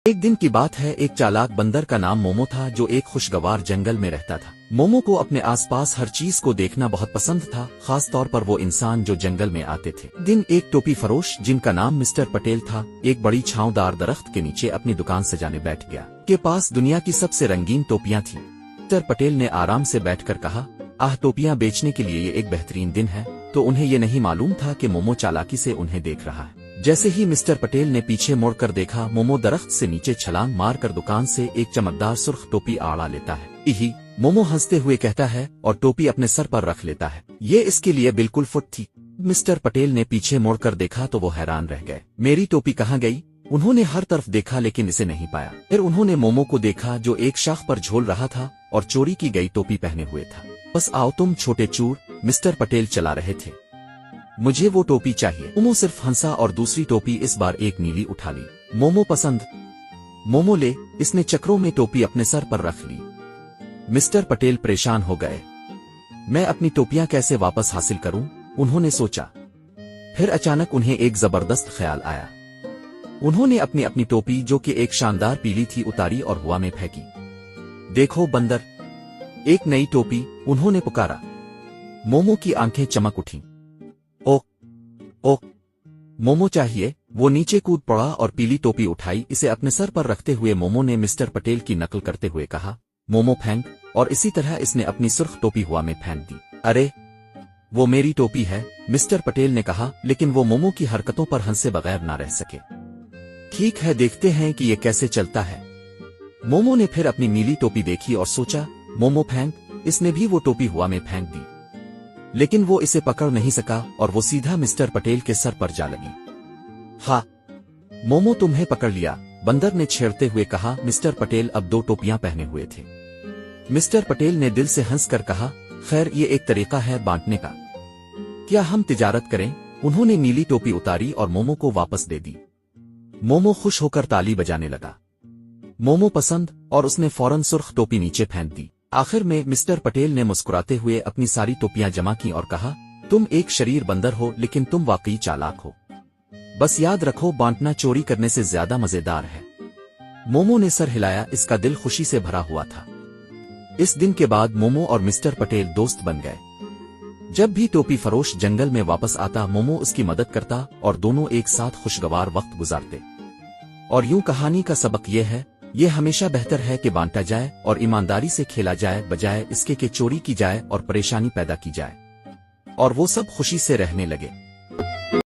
एक दिन की बात है, एक चालाक बंदर का नाम मोमो था जो एक खुशगवार जंगल में रहता था। मोमो को अपने आसपास हर चीज को देखना बहुत पसंद था, खास तौर पर वो इंसान जो जंगल में आते थे। दिन एक टोपी फरोश जिनका नाम मिस्टर पटेल था, एक बड़ी छांवदार दरख्त के नीचे अपनी दुकान सजाने बैठ गया। के पास दुनिया की सबसे रंगीन टोपियां थीं। मिस्टर पटेल ने आराम से बैठकर कहा, आह, टोपियां बेचने के लिए ये एक बेहतरीन दिन है। तो उन्हें ये नहीं मालूम था कि मोमो चालाकी से उन्हें देख रहा है। जैसे ही मिस्टर पटेल ने पीछे मुड़कर देखा, मोमो दरख्त से नीचे छलांग मारकर दुकान से एक चमकदार सुर्ख टोपी आड़ा लेता है। इही मोमो हंसते हुए कहता है और टोपी अपने सर पर रख लेता है। ये इसके लिए बिल्कुल फिट थी। मिस्टर पटेल ने पीछे मुड़कर देखा तो वो हैरान रह गए। मेरी टोपी कहाँ गई? उन्होंने हर तरफ देखा लेकिन इसे नहीं पाया। फिर उन्होंने मोमो को देखा जो एक शाख पर झूल रहा था और चोरी की गई टोपी पहने हुए था। बस आओ तुम छोटे चूर, मिस्टर पटेल चला रहे थे, मुझे वो टोपी चाहिए। मोमो सिर्फ हंसा और दूसरी टोपी इस बार एक नीली उठा ली। मोमो पसंद? मोमो ले। इसने चक्रों में टोपी अपने सर पर रख ली। मिस्टर पटेल परेशान हो गए। मैं अपनी टोपियां कैसे वापस हासिल करूं? उन्होंने सोचा। फिर अचानक उन्हें एक जबरदस्त ख्याल आया। उन्होंने अपनी अपनी टोपी जो कि एक शानदार पीली थी उतारी और हवा में फेंकी। देखो बंदर, एक नई टोपी, उन्होंने पुकारा। मोमो की आंखें चमक उठीं। ओ मोमो चाहिए। वो नीचे कूद पड़ा और पीली टोपी उठाई। इसे अपने सर पर रखते हुए मोमो ने मिस्टर पटेल की नकल करते हुए कहा, मोमो फेंक। और इसी तरह इसने अपनी सुर्ख टोपी हवा में फेंक दी। अरे, वो मेरी टोपी है, मिस्टर पटेल ने कहा, लेकिन वो मोमो की हरकतों पर हंसे बगैर ना रह सके। ठीक है, देखते हैं कि ये कैसे चलता है। मोमो ने फिर अपनी नीली टोपी देखी और सोचा, मोमो फेंक। इसने भी वो टोपी हवा में फेंक दी, लेकिन वो इसे पकड़ नहीं सका और वो सीधा मिस्टर पटेल के सर पर जा लगी। हाँ, मोमो तुम्हें पकड़ लिया, बंदर ने छेड़ते हुए कहा। मिस्टर पटेल अब दो टोपियां पहने हुए थे। मिस्टर पटेल ने दिल से हंसकर कहा, खैर ये एक तरीका है बांटने का, क्या हम तिजारत करें? उन्होंने नीली टोपी उतारी और मोमो को वापस दे दी। मोमो खुश होकर ताली बजाने लगा। मोमो पसंद, और उसने फौरन सुर्ख टोपी नीचे फेंक दी। आखिर में मिस्टर पटेल ने मुस्कुराते हुए अपनी सारी टोपियां जमा की और कहा, तुम एक शरीर बंदर हो लेकिन तुम वाकई चालाक हो। बस याद रखो, बांटना चोरी करने से ज्यादा मजेदार है। मोमो ने सर हिलाया, इसका दिल खुशी से भरा हुआ था। इस दिन के बाद मोमो और मिस्टर पटेल दोस्त बन गए। जब भी टोपी फरोश जंगल में वापस आता, मोमो उसकी मदद करता और दोनों एक साथ खुशगवार वक्त गुजारते। और यूं कहानी का सबक यह है, ये हमेशा बेहतर है कि बांटा जाए और ईमानदारी से खेला जाए, बजाय इसके कि चोरी की जाए और परेशानी पैदा की जाए। और वो सब खुशी से रहने लगे।